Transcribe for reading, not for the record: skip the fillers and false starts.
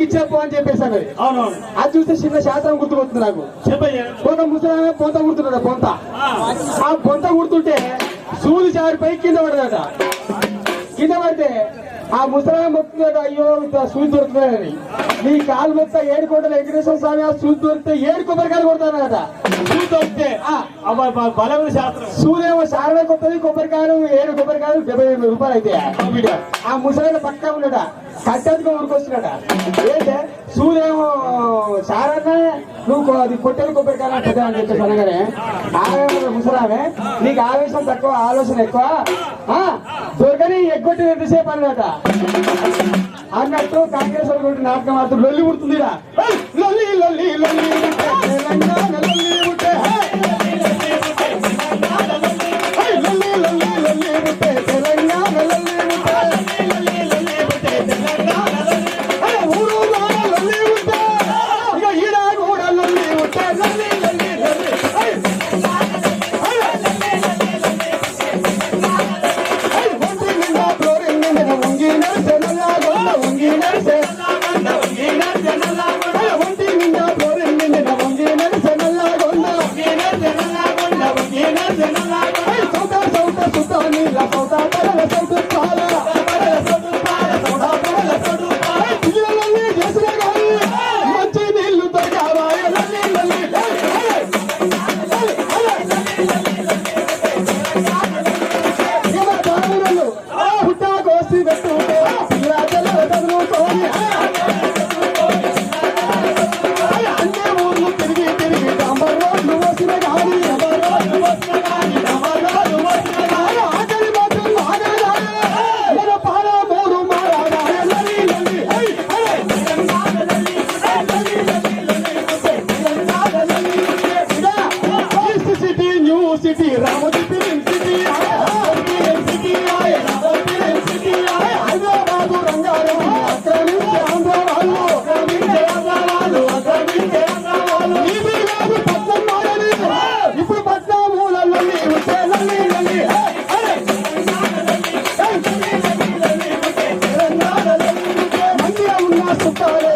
ఇచ్చేపో అని చెప్పేసి అన్నది. అవునవును. అది చూస్తే చిన్న శాస్త్రం గుర్తుకొస్తుంది నాకు. చెప్పయ్యా. ఒక ముసలామె పొంత గుర్తున్నాడు. పొంత ఆ పొంత గుర్తుంటే సూది చారిపై కింద పడదట. కింద పడితే ఆ ముసలామె మొక్కుతాడు, అయ్యో సూది దొరుకుతున్నాడని. నీ కాలు మొత్తం 7 కోట్ల వెంకటేశ్వర స్వామి ఆ సూది దొరికితే 7 కొబ్బరికాయలు కొడతానట. సూది దొరికితే బలమైన శాస్త్రం. సూదేమో సారమే కొత్తది, కొబ్బరికాయలు 7 కొబ్బరికాయలు 75 రూపాయలు అయితే. ఆ ముసలాయన పక్కా ఉన్నాడ, కట్టెత్తుగా ఊరికొచ్చినట. ఏంటే సూదేమో సారన్నా నువ్వు అది కొట్టేది కొబ్బరికాయలు అంటది అని చెప్పేసి అనగానే ఆమె ముసలామే, నీకు ఆవేశం తక్కువ ఆలోచన ఎక్కువ, దొరకని ఎగ్గొట్టి ఎంతసేపు అన్నట. అన్నట్టు కాంగ్రెస్ వాళ్ళు నాటకం ఆడుతూ లొల్లి పుడుతుంది. లొల్లి లొల్లి లొల్లి తెలంగాణ లొల్లి ఉంటే లొల్లి లొల్లి లొల్లి ఉంటే తెలంగాణ లొల్లి ఉంటే ఊరు లొల్లి ఉంటే ఇక ఈడ కూడా లొల్లి ఉంటే లొల్లి లొల్లి లొల్లి ఒంటి నిండా ఫ్లోరింగ్ నిండా ఉంగి నడిసే నల్లాగొండ ఉంగి నడిసే ఒంటి నిండా ఫ్లోరింగ్ నిండా ఉంగి నడిసే నల్లాగొండ సౌత సౌత సుత నీళ్ళ సౌత పడల సౌత పాల పిల్లలన్నీ చేసిన కానీ మంచి నీళ్లు దొరకావాయ లల్లి లల్లి పుట్టా కోసి పెట్టుకుంటే పిల్లలు చదువుకోని అన్ని ఊర్లు తిరిగి తిరిగి డాంబర్ రోడ్లు వసిన కానీ ఆకలి మాత్రం మన పాల మూడు మారాడాయ లల్లి లల్లి east city new city Ramoji film city Hyderabad Rangareddy ఆక్రమించే ఆంధ్ర వాళ్ళు పట్నం మారని ఇప్పుడు పట్నామూలలో ఉంటే లల్లి లల్లి మంచిగా ఉన్న సుఖాలే